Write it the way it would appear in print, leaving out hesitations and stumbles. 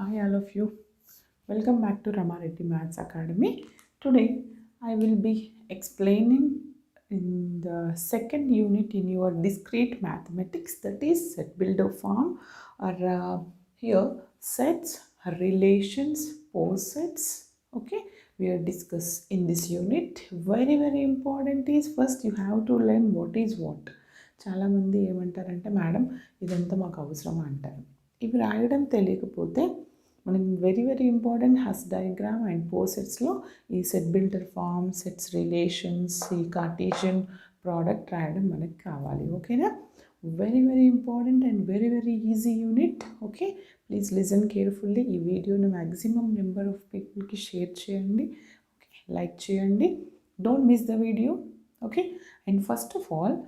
Hi all of you. Welcome back to Ramareddy Maths Academy. Today I will be explaining in the second unit in your discrete mathematics, that is set builder form, or here sets, relations, posets. Okay, we are discuss in this unit. Very important is first you have to learn what is what. చాలామంది ఏమంటారంటే madam ఇదంతా మాకు అవసరమా అంటారు. ఇవి రాయడం తెలియకపోతే మనం వెరీ ఇంపార్టెంట్ హస్ డయాగ్రామ్ అండ్ పోసెట్స్లో ఈ set builder form, sets relations, ఈ కార్టీషియన్ ప్రోడక్ట్ రాయడం మనకు కావాలి. ఓకేనా? Very important and very easy unit. Okay, please listen carefully. ఈ వీడియోని మ్యాక్సిమం నెంబర్ ఆఫ్ పీపుల్కి షేర్ చేయండి. ఓకే, లైక్ చేయండి. Don't miss the video. Okay, and first of all